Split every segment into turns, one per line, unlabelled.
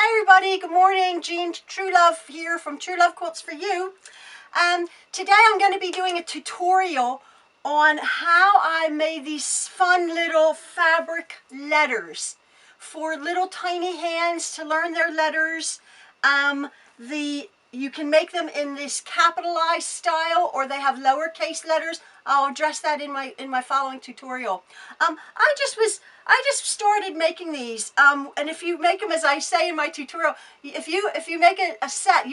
Hi everybody, good morning. Jean True Love here from True Love Quilts for You. Today I'm going to be doing a tutorial on how I made these fun little fabric letters for little tiny hands to learn their letters. You can make them in this capitalized style, or they have lowercase letters. I'll address that in my following tutorial. I just started making these, and if you make them as I say in my tutorial, if you make a set,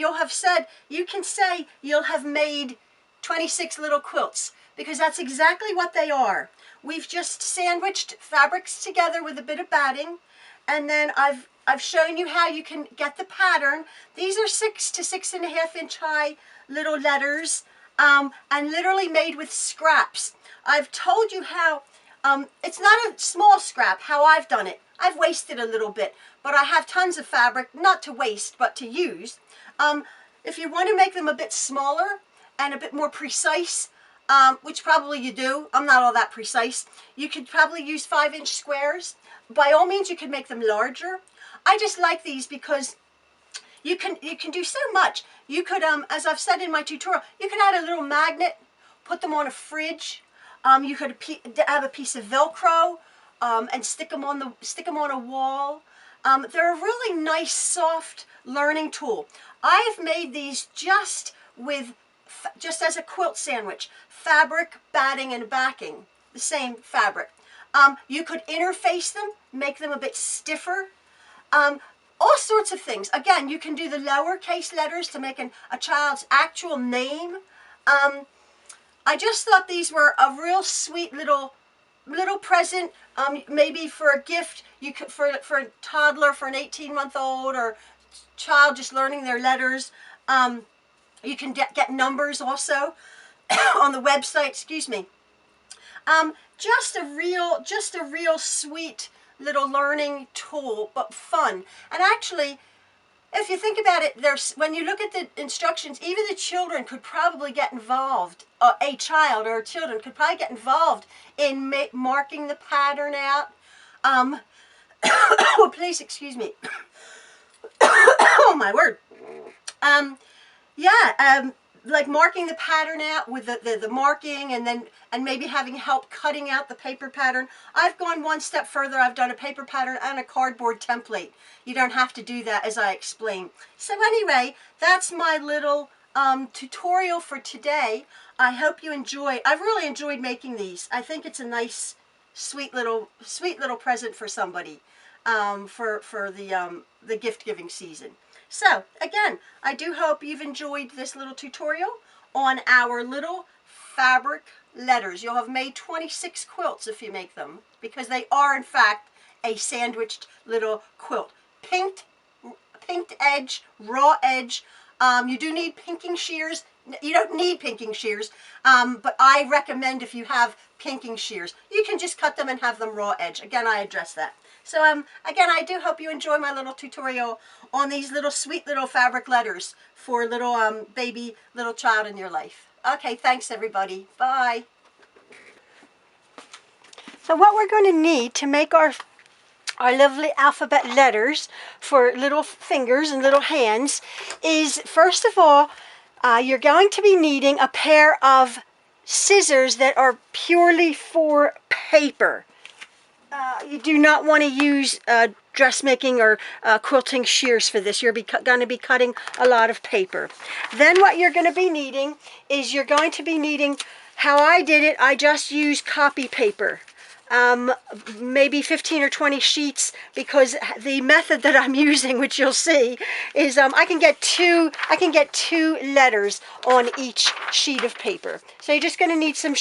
you can say you'll have made 26 little quilts, because that's exactly what they are. We've just sandwiched fabrics together with a bit of batting, and then I've shown you how you can get the pattern. These are 6 to 6.5 inch high little letters, and literally made with scraps. I've told you how, it's not a small scrap, how I've done it. I've wasted a little bit, but I have tons of fabric, not to waste, but to use. If you want to make them a bit smaller and a bit more precise, which probably you do, I'm not all that precise, you could probably use 5-inch squares. By all means, you can make them larger. I just like these because you can do so much. You could, as I've said in my tutorial, you can add a little magnet, put them on a fridge. You could have a piece of Velcro and stick them on a wall. They're a really nice, soft learning tool. I've made these just as a quilt sandwich: fabric, batting, and backing. The same fabric. You could interface them, make them a bit stiffer. All sorts of things. Again, you can do the lowercase letters to make a child's actual name. I just thought these were a real sweet little present, maybe for a gift. You could for a toddler, for an 18-month-old, or child just learning their letters. You can get numbers also on the website. Excuse me. Just a real sweet little learning tool, but fun. And actually, if you think about it, when you look at the instructions, even the children could probably get involved. A child or children could probably get involved in marking the pattern out. Oh, please excuse me. Oh my word. Like marking the pattern out with the marking, and maybe having help cutting out the paper pattern. I've gone one step further. I've done a paper pattern and a cardboard template. You don't have to do that, as I explained. So anyway, that's my little tutorial for today. I hope you enjoy. I've really enjoyed making these. I think it's a nice, sweet little present for somebody, for the gift giving season. So, again, I do hope you've enjoyed this little tutorial on our little fabric letters. You'll have made 26 quilts if you make them, because they are, in fact, a sandwiched little quilt. Pinked edge, raw edge. You do need pinking shears. You don't need pinking shears, but I recommend, if you have pinking shears, you can just cut them and have them raw edge. Again, I address that. So again, I do hope you enjoy my little tutorial on these little sweet little fabric letters for little little child in your life. Okay, thanks everybody. Bye. So what we're going to need to make our lovely alphabet letters for little fingers and little hands is, first of all, you're going to be needing a pair of scissors that are purely for paper. You do not want to use dressmaking or quilting shears for this. You're going to be cutting a lot of paper. Then what you're going to be needing is how I did it. I just used copy paper. Maybe 15 or 20 sheets, because the method that I'm using, which you'll see, is I can get two letters on each sheet of paper. So you're just going to need some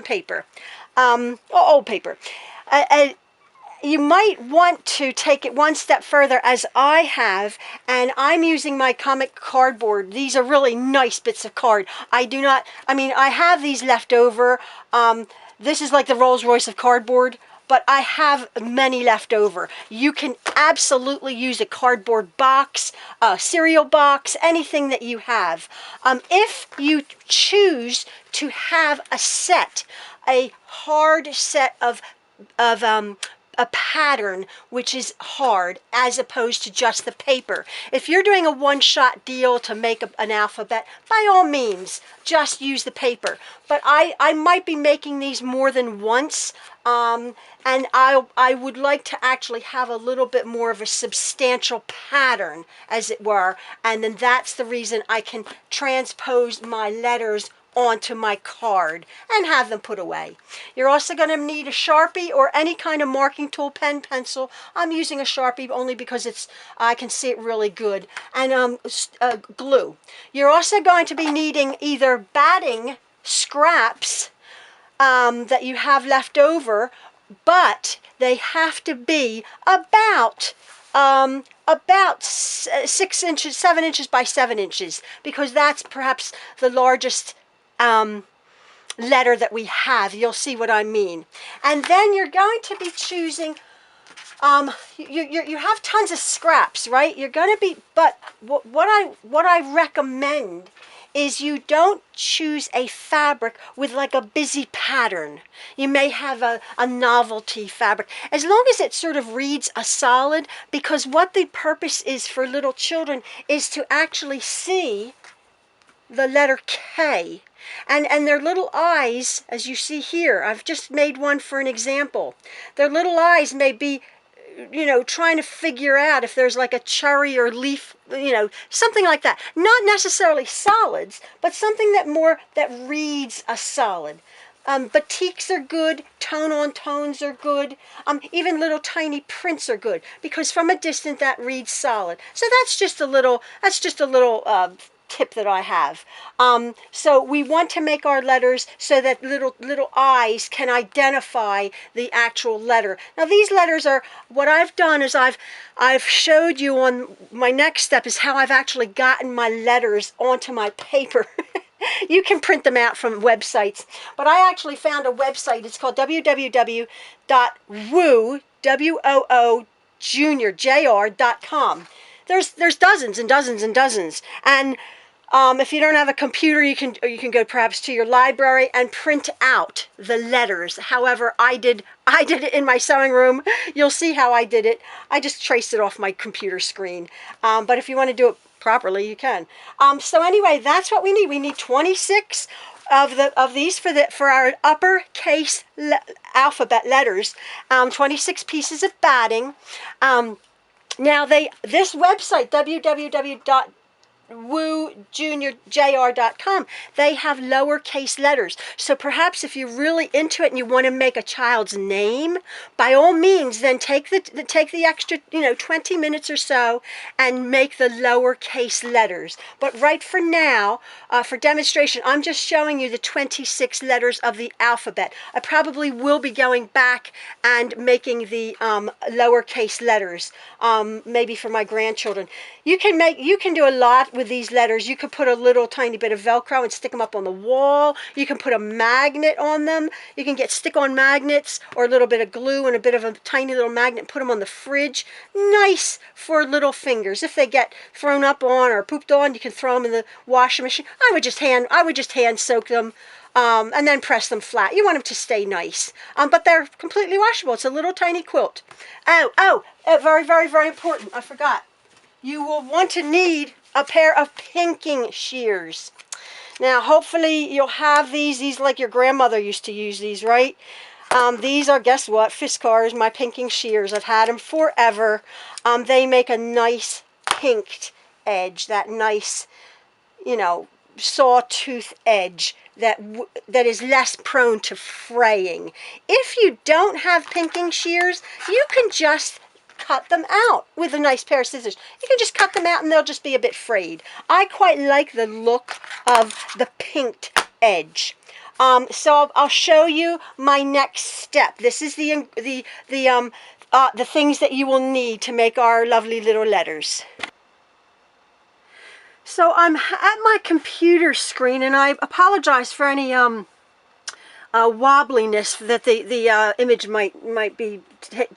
paper, old paper. You might want to take it one step further, as I have, and I'm using my comic cardboard. These are really nice bits of card. I have these left over. This is like the Rolls Royce of cardboard, but I have many left over. You can absolutely use a cardboard box, a cereal box, anything that you have. If you choose to have a hard set of a pattern which is hard as opposed to just the paper. If you're doing a one-shot deal to make an alphabet, by all means, just use the paper. But I might be making these more than once, and I would like to actually have a little bit more of a substantial pattern, as it were, and then that's the reason I can transpose my letters onto my card and have them put away. You're also going to need a Sharpie or any kind of marking tool, pen, pencil. I'm using a Sharpie only because I can see it really good. And glue. You're also going to be needing either batting scraps that you have left over, but they have to be about 6 inches, 7 inches by 7 inches, because that's perhaps the largest letter that we have. You'll see what I mean. And then you're going to be choosing, you have tons of scraps, right? You're going to be, but what I recommend is you don't choose a fabric with like a busy pattern. You may have a novelty fabric, as long as it sort of reads a solid, because what the purpose is for little children is to actually see the letter K. And their little eyes, as you see here, I've just made one for an example. Their little eyes may be, you know, trying to figure out if there's like a cherry or leaf, you know, something like that. Not necessarily solids, but something that reads a solid. Batiks are good, tone-on tones are good, even little tiny prints are good, because from a distance that reads solid. So that's just a little tip that I have. So we want to make our letters so that little eyes can identify the actual letter. Now these letters are, what I've done is I've showed you on my next step is how I've actually gotten my letters onto my paper. You can print them out from websites, but I actually found a website. It's called www.woojuniorjr.com. There's dozens and dozens and dozens, and if you don't have a computer, you can go perhaps to your library and print out the letters. However, I did it in my sewing room. You'll see how I did it. I just traced it off my computer screen. But if you want to do it properly, you can. So anyway, that's what we need. We need 26 of these for our uppercase alphabet letters. 26 pieces of batting. Now this website, woojuniorjr.com, they have lowercase letters. So perhaps if you're really into it and you want to make a child's name, by all means, then take the extra 20 minutes or so and make the lowercase letters. But right for now, for demonstration, I'm just showing you the 26 letters of the alphabet. I probably will be going back and making the lowercase letters, maybe for my grandchildren. You can do a lot with these letters. You could put a little tiny bit of Velcro and stick them up on the wall. You can put a magnet on them. You can get stick-on magnets or a little bit of glue and a bit of a tiny little magnet, put them on the fridge. Nice for little fingers. If they get thrown up on or pooped on, you can throw them in the washing machine. I would just hand soak them and then press them flat. You want them to stay nice. But they're completely washable. It's a little tiny quilt. Very, very, very important. I forgot. You will want to need a pair of pinking shears. Now, hopefully you'll have these like your grandmother used to use these, right? These are, guess what, Fiskars, my pinking shears. I've had them forever. They make a nice pinked edge, that nice, sawtooth edge that is less prone to fraying. If you don't have pinking shears, you can just cut them out with a nice pair of scissors. You can just cut them out and they'll just be a bit frayed. I quite like the look of the pinked edge. So I'll show you my next step. This is the things that you will need to make our lovely little letters. So I'm at my computer screen, and I apologize for any wobbliness that the image might be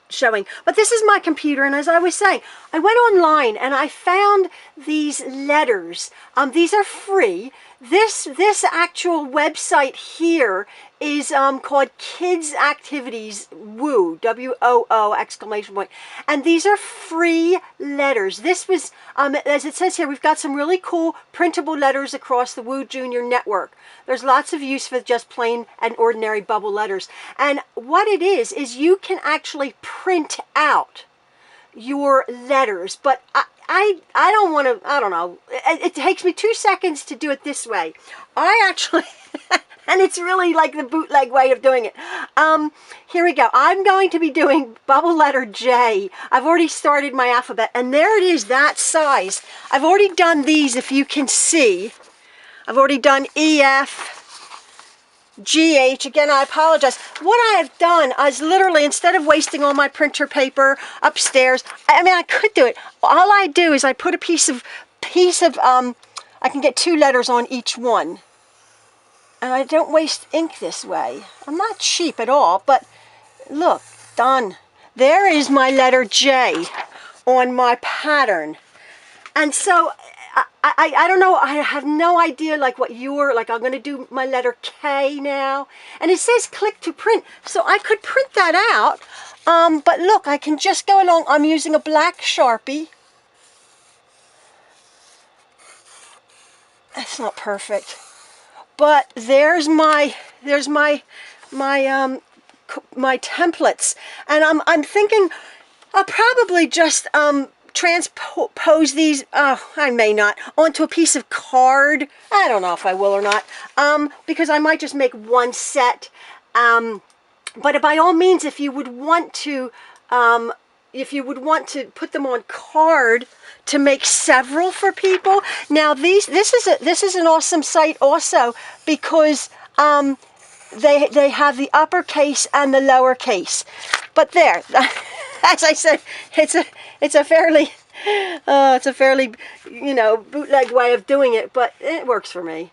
showing. But this is my computer, and as I was saying, I went online and I found these letters. These are free. This actual website here is called Kids Activities Woo, W-O-O exclamation point. And these are free letters. This was, as it says here, we've got some really cool printable letters across the Woo Junior network. There's lots of use for just plain and ordinary bubble letters. And what it is you can actually print out your letters, but I don't want to, I don't know, it takes me 2 seconds to do it this way. I actually, and it's really like the bootleg way of doing it. Here we go. I'm going to be doing bubble letter J. I've already started my alphabet, and there it is, that size. I've already done these, if you can see. I've already done E, F, GH. Again, I apologize. What I have done is literally, instead of wasting all my printer paper upstairs, I mean, I could do it. All I do is I put a piece of, I can get 2 letters on each one. And I don't waste ink this way. I'm not cheap at all, but look, done. There is my letter J on my pattern. And so, I don't know, I have no idea like what like I'm going to do my letter K now. And it says click to print, so I could print that out. But look, I can just go along. I'm using a black Sharpie. That's not perfect. But there's my templates. And I'm thinking I'll probably just transpose these, I may not, onto a piece of card. I don't know if I will or not, because I might just make one set. But by all means, if you would want to put them on card to make several for people. Now this is an awesome site also, because they have the uppercase and the lowercase. But there, as I said, it's a fairly bootleg way of doing it, but it works for me.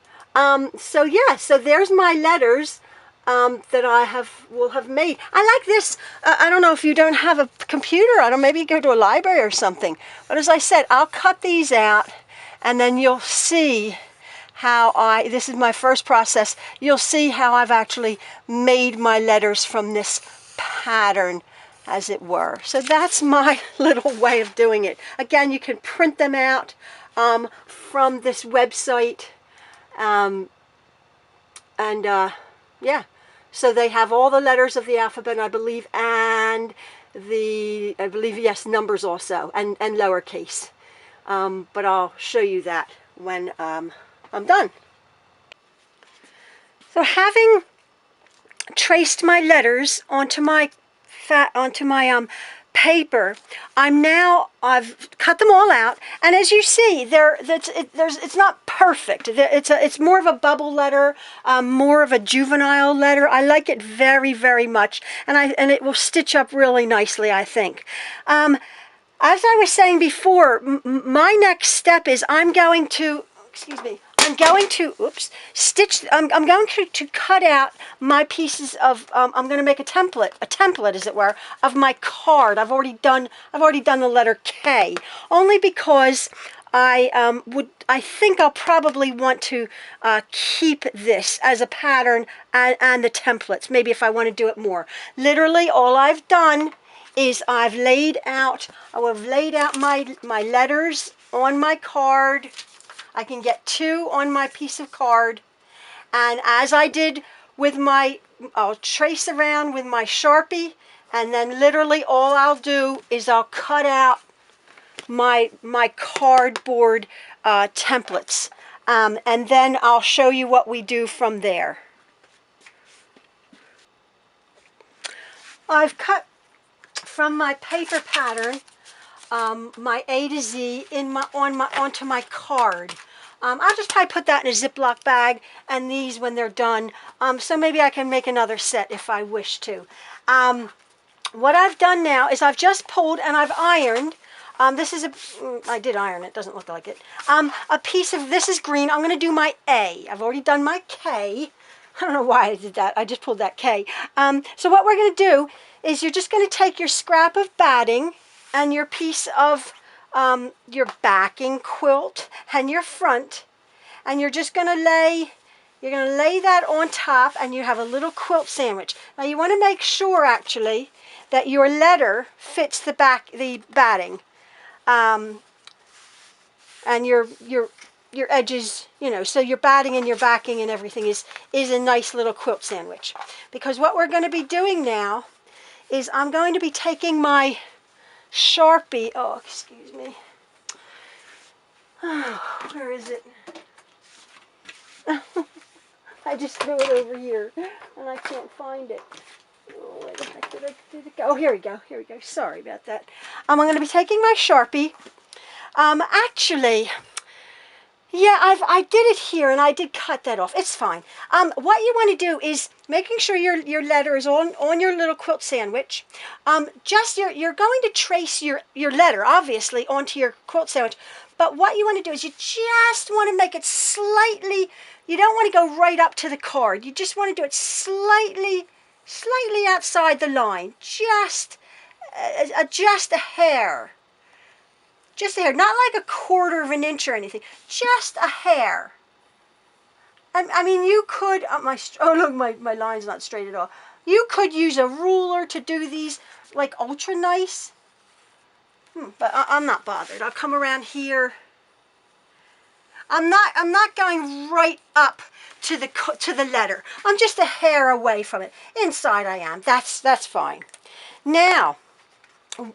So yeah, so there's my letters that I will have made. I like this. I don't know if you don't have a computer. I don't know, maybe you go to a library or something. But as I said, I'll cut these out, and then you'll see how this is my first process. You'll see how I've actually made my letters from this pattern, as it were. So that's my little way of doing it. Again, you can print them out from this website. Yeah, so they have all the letters of the alphabet, I believe, and yes, numbers also, and lowercase. But I'll show you that when I'm done. So having traced my letters onto my paper, I've cut them all out, and as you see, it's not perfect. It's more of a bubble letter, more of a juvenile letter. I like it very, very much, and it will stitch up really nicely, I think. As I was saying before, my next step is I'm going to cut out my pieces of, I'm going to make a template as it were, of my card. I've already done the letter K, only because I think I'll probably want to keep this as a pattern and the templates, maybe if I want to do it more. Literally, all I've done is I've laid out my letters on my card. I can get 2 on my piece of card, and as I did with I'll trace around with my Sharpie, and then literally all I'll do is I'll cut out my cardboard templates, and then I'll show you what we do from there. I've cut from my paper pattern my A to Z onto my card. I'll just probably put that in a Ziploc bag, and these when they're done. So maybe I can make another set if I wish to. What I've done now is I've just pulled and I've ironed. I did iron it, doesn't look like it. A piece of, this is green. I'm going to do my A. I've already done my K. I don't know why I did that. I just pulled that K. So what we're going to do is you're just going to take your scrap of batting and your piece of your backing quilt and your front, and you're just going to lay, that on top, and you have a little quilt sandwich. Now you want to make sure actually that your letter fits the batting, and your edges, so your batting and your backing and everything is a nice little quilt sandwich. Because what we're going to be doing now is I'm going to be taking my Sharpie. Oh, excuse me. Oh, where is it? I just threw it over here and I can't find it. Oh, where the heck did it go? Oh, here we go. Here we go. Sorry about that. I'm going to be taking my Sharpie. Actually, yeah, I did it here and I did cut that off. It's fine. What you want to do is making sure your letter is on your little quilt sandwich. Just you're going to trace your letter obviously onto your quilt sandwich. But what you want to do is you just want to make it slightly, you don't want to go right up to the card. You just want to do it slightly outside the line. Just a hair. Just a hair, not like a quarter of an inch or anything. Just a hair. I mean, you could, oh look, my line's not straight at all. You could use a ruler to do these like ultra nice. But I'm not bothered. I'll come around here. I'm not going right up to the letter. I'm just a hair away from it. Inside I am. That's fine. Now,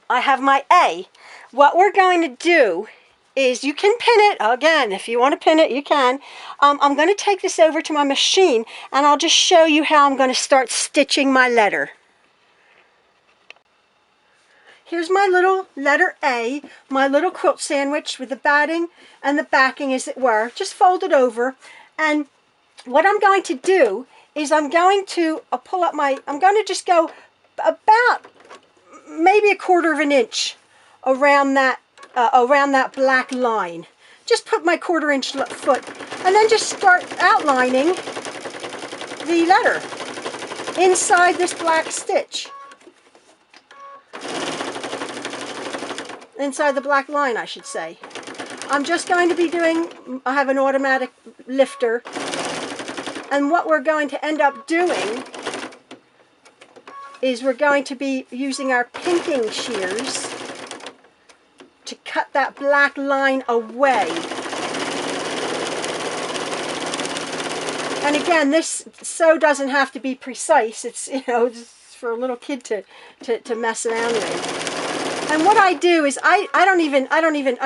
I have my A. What we're going to do is, you can pin it. Again, if you want to pin it, you can. I'm going to take this over to my machine and I'll just show you how I'm going to start stitching my letter. Here's my little letter A, my little quilt sandwich with the batting and the backing, as it were, just folded over. And what I'm going to do is I'm going to I'm going to just go about maybe a quarter of an inch around that black line. Just put my quarter-inch foot and then just start outlining the letter inside this black stitch. Inside the black line, I should say. I'm just going to be doing, I have an automatic lifter, and what we're going to end up doing is we're going to be using our pinking shears to cut that black line away. And again, this sew doesn't have to be precise. It's, just for a little kid to mess around with. And what I do is I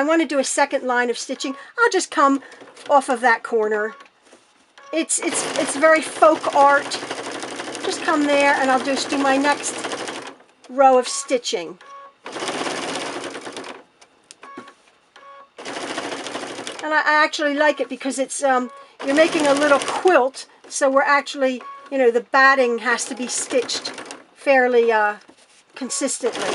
want to do a second line of stitching. I'll just come off of that corner. It's very folk art. Just come there and I'll just do my next row of stitching. And I actually like it because it's you're making a little quilt, so we're actually, the batting has to be stitched fairly consistently.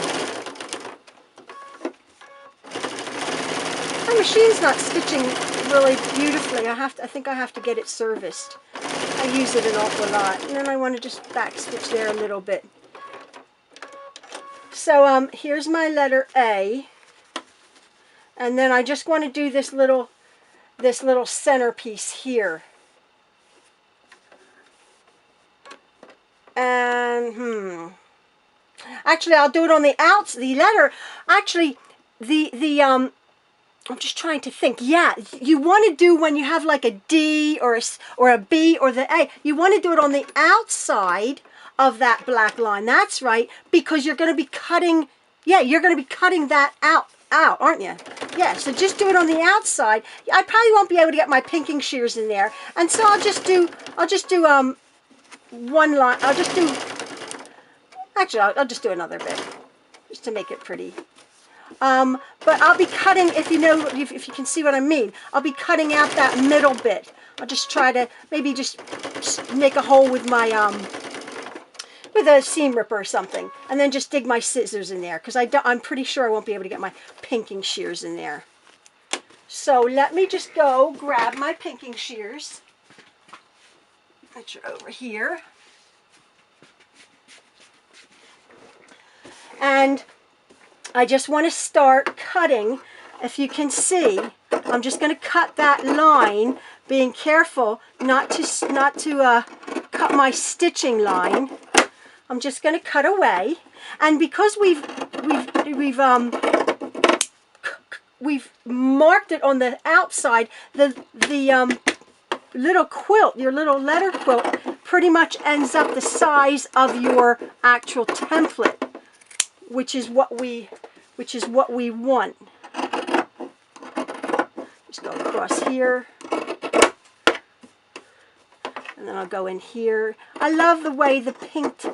My machine's not stitching really beautifully. I think I have to get it serviced. I use it an awful lot. And then I want to just back stitch there a little bit. So here's my letter A. And then I just want to do this little centerpiece here. And actually I'll do it on the outs. The letter, actually, I'm just trying to think. Yeah, you want to do when you have like a D or a B or the A, you want to do it on the outside of that black line. That's right, because you're going to be cutting, you're going to be cutting that out, aren't you? Yeah, so just do it on the outside. I probably won't be able to get my pinking shears in there. And so I'll just do one line. I'll just do another bit just to make it pretty. But I'll be cutting, if you can see what I mean, I'll be cutting out that middle bit. I'll just try to maybe just make a hole with my, with a seam ripper or something, and then just dig my scissors in there, because I'm pretty sure I won't be able to get my pinking shears in there. So let me just go grab my pinking shears, which are over here. And I just want to start cutting if you can see, I'm just going to cut that line, being careful not to cut my stitching line. I'm just going to cut away, and because we've marked it on the outside, the little quilt, your little letter quilt, pretty much ends up the size of your actual template, which is what we want. Just go across here, and then I'll go in here. I love the way the pinked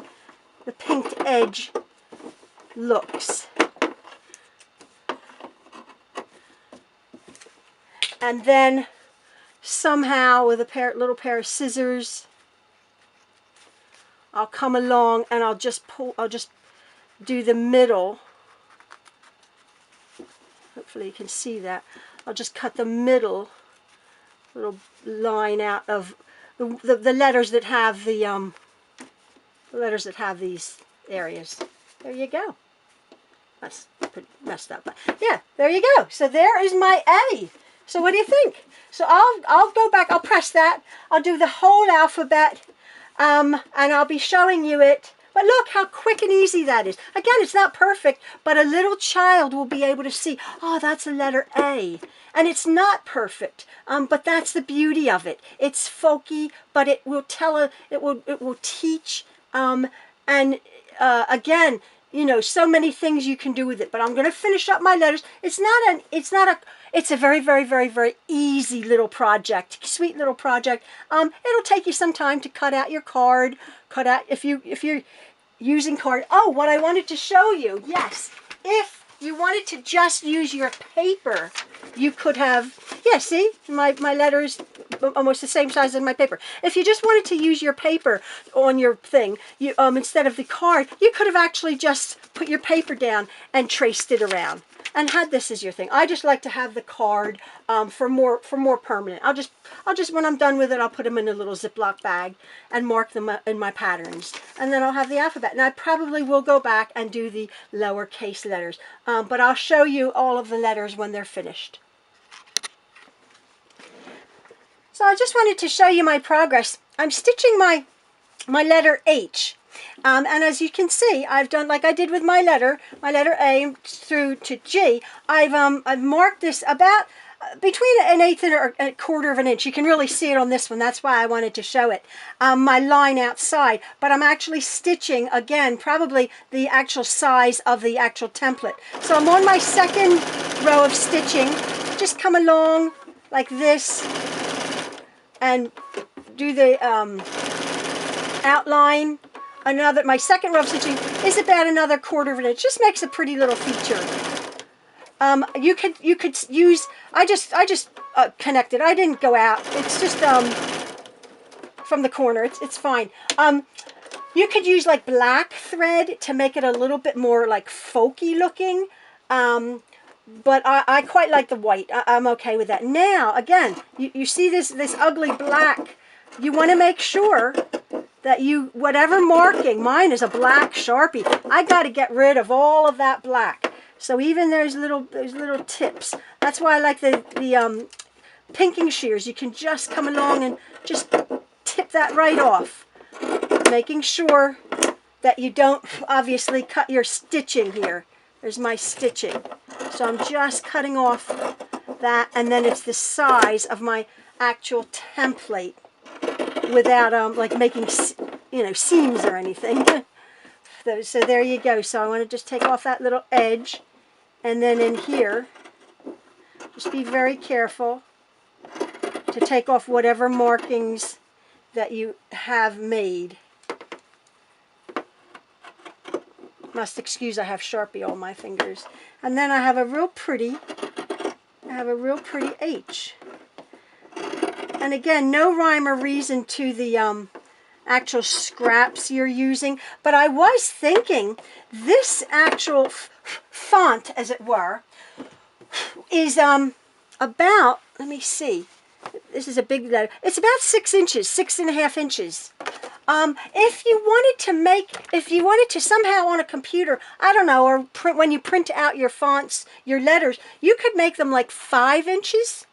edge looks. And then somehow with a little pair of scissors, I'll come along and I'll just do the middle. Hopefully you can see that. I'll just cut the middle little line out of the letters that have the letters that have these areas. There you go. That's pretty messed up, but yeah, there you go. So there is my A. So what do you think? So I'll go back, I'll press that, I'll do the whole alphabet, and I'll be showing you it. But look how quick and easy that is. Again, it's not perfect, but a little child will be able to see, oh, that's a letter A. And it's not perfect, but that's the beauty of it. It's folky, but it will it will teach, and again, you know, so many things you can do with it. But I'm going to finish up my letters. It's a very, very, very, very easy little project, sweet little project. It'll take you some time to cut out your card, if you're using card. Oh, what I wanted to show you, yes, if you wanted to just use your paper, you could have, yeah, see, my letter is almost the same size as my paper. If you just wanted to use your paper on your thing, you instead of the card, you could have actually just put your paper down and traced it around and had this as your thing. I just like to have the card for more permanent. I'll just when I'm done with it, I'll put them in a little Ziploc bag and mark them in my patterns, and then I'll have the alphabet. And I probably will go back and do the lowercase letters, but I'll show you all of the letters when they're finished. So I just wanted to show you my progress. I'm stitching my letter H. And as you can see, I've done like I did with my letter A through to G. I've marked this about between an eighth and a quarter of an inch. You can really see it on this one. That's why I wanted to show it. My line outside, but I'm actually stitching again, probably the actual size of the actual template. So I'm on my second row of stitching. Just come along like this and do the outline. My second row of stitching is about another quarter of an inch. Just makes a pretty little feature. You could use. I just connected. I didn't go out. It's just from the corner. It's fine. You could use like black thread to make it a little bit more like folky looking. But I quite like the white. I'm okay with that. Now again, you see this ugly black. You want to make sure that whatever marking, mine is a black Sharpie. I got to get rid of all of that black. So even those little tips. That's why I like the pinking shears. You can just come along and just tip that right off, making sure that you don't obviously cut your stitching here. There's my stitching. So I'm just cutting off that, and then it's the size of my actual template, without like making, you know, seams or anything. So there you go. So I want to just take off that little edge, and then in here, just be very careful to take off whatever markings that you have made. Must excuse, I have Sharpie on my fingers. And then I have a real pretty H. And again, no rhyme or reason to the actual scraps you're using, but I was thinking this actual font, as it were, is about, let me see, this is a big letter, it's about 6 inches, 6.5 inches. If you wanted to somehow on a computer, I don't know, or print, when you print out your fonts, your letters, you could make them like 5 inches.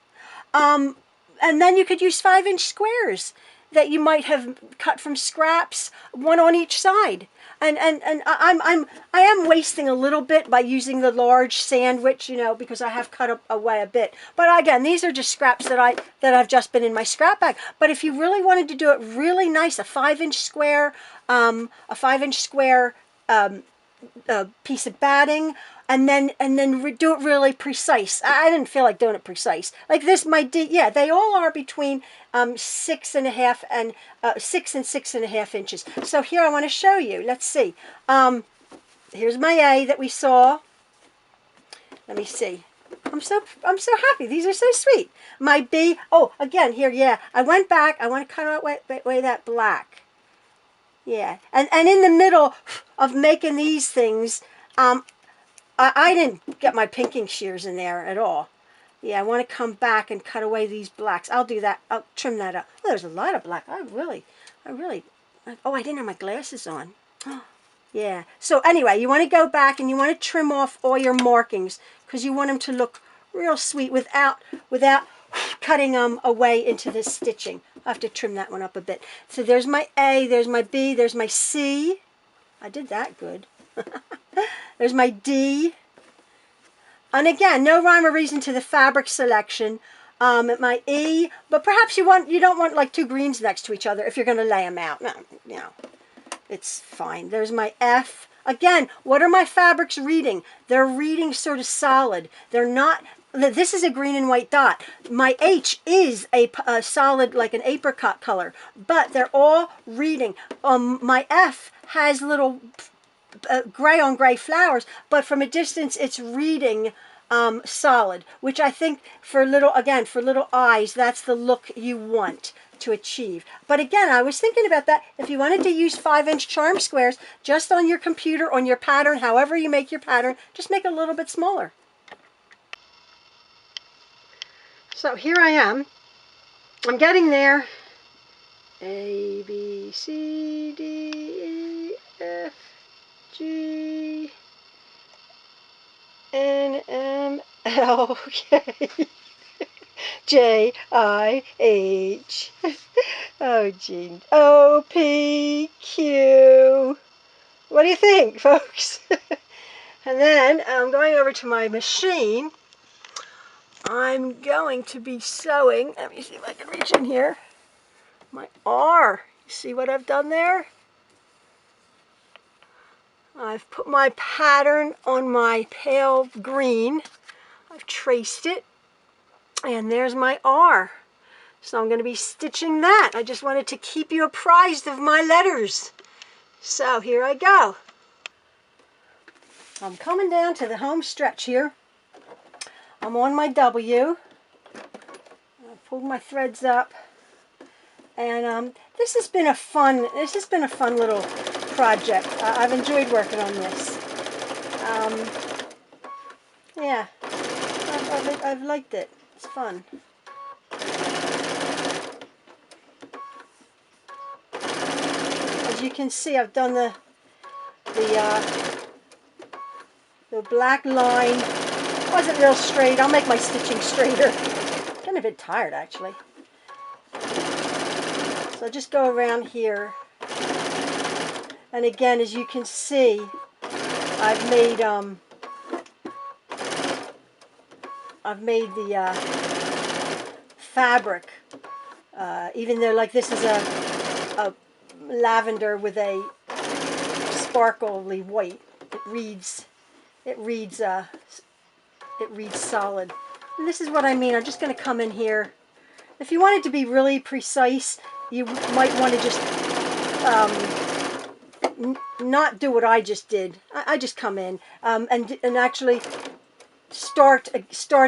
And then you could use 5-inch squares that you might have cut from scraps, one on each side. And I am wasting a little bit by using the large sandwich, you know, because I have cut away a bit. But again, these are just scraps that I've just been in my scrap bag. But if you really wanted to do it really nice, a 5-inch square, piece of batting, and then do it really precise. I didn't feel like doing it precise. Like this, yeah, they all are between 6 and 6.5 inches. So here I want to show you. Let's see. Here's my A that we saw. Let me see. I'm so happy. These are so sweet. My B. Oh, again here. Yeah, I went back. I want to cut out away that black. Yeah, and in the middle of making these things, I didn't get my pinking shears in there at all. Yeah, I want to come back and cut away these blacks. I'll do that. I'll trim that up. Oh, there's a lot of black. I really, oh, I didn't have my glasses on. Yeah. So anyway, you want to go back and you want to trim off all your markings because you want them to look real sweet without cutting them away into the stitching. I have to trim that one up a bit. So there's my A, there's my B, there's my C. I did that good. There's my D. And again, no rhyme or reason to the fabric selection. My E, but perhaps you don't want like 2 greens next to each other if you're going to lay them out. No, it's fine. There's my F. Again, what are my fabrics reading? They're reading sort of solid. They're not. This is a green and white dot. My H is a solid, like an apricot color, but they're all reading. My F has little gray on gray flowers, but from a distance it's reading solid, which I think for little eyes, that's the look you want to achieve. But again, I was thinking about that. If you wanted to use 5-inch charm squares just on your computer, on your pattern, however you make your pattern, just make it a little bit smaller. So here I am. I'm getting there. A, B, C, D, E, F, G, N, M, L, K, J, I, H, oh gee, O, P, Q. What do you think, folks? And then I'm going over to my machine. I'm going to be sewing. Let me see if I can reach in here. My R. You see what I've done there? I've put my pattern on my pale green. I've traced it. And there's my R. So I'm going to be stitching that. I just wanted to keep you apprised of my letters. So here I go. I'm coming down to the home stretch here. I'm on my W. I pulled my threads up. And this has been a fun little project. I've enjoyed working on this. Yeah, I've liked it. It's fun. As you can see, I've done the black line. It wasn't real straight. I'll make my stitching straighter. I'm getting a bit tired, actually. So just go around here, and again, as you can see, I've made the fabric, even though like this is a lavender with a sparkly white. It reads solid. And this is what I mean. I'm just going to come in here. If you wanted to be really precise, you might want to just not do what I just did. I just come in and actually start a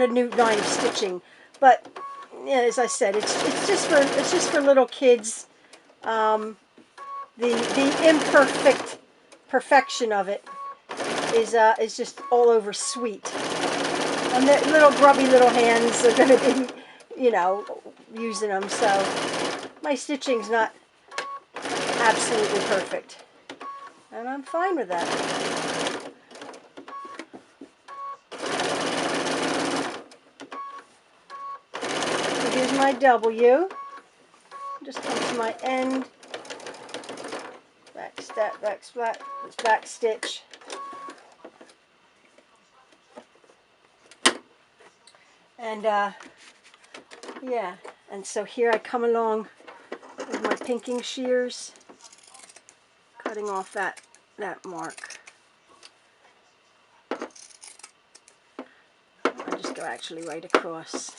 new line of stitching. But yeah, as I said, it's just for little kids. The imperfect perfection of it is just all over sweet. And the little grubby little hands are going to be, you know, using them. So my stitching's not absolutely perfect. And I'm fine with that. So here's my W. Just come to my end. Back step, back splat, back stitch. And yeah, and so here I come along with my pinking shears, cutting off that mark. I just go actually right across.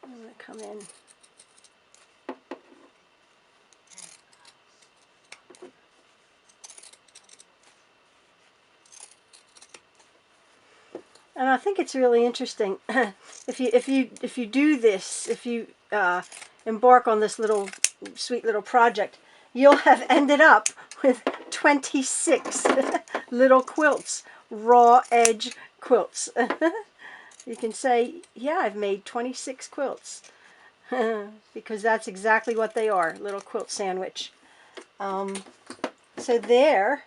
I'm going to come in. And I think it's really interesting if you do this, if you embark on this little sweet little project, you'll have ended up with 26 little quilts, raw edge quilts. You can say, yeah, I've made 26 quilts because that's exactly what they are, little quilt sandwich. So there,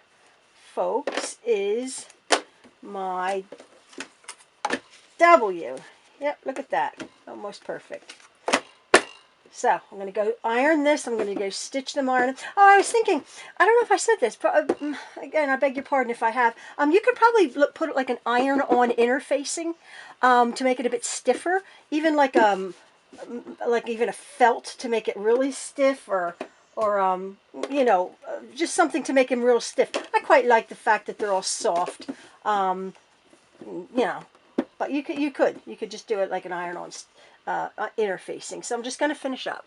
folks, is my W. Yep, look at that. Almost perfect. So I'm going to go iron this. I'm going to go stitch them iron. Oh, I was thinking, I don't know if I said this, but again, I beg your pardon if I have. You could probably put like an iron-on interfacing to make it a bit stiffer. Even like even a felt to make it really stiff, or you know, just something to make them real stiff. I quite like the fact that they're all soft. You know. But you could just do it like an iron-on interfacing. So I'm just going to finish up.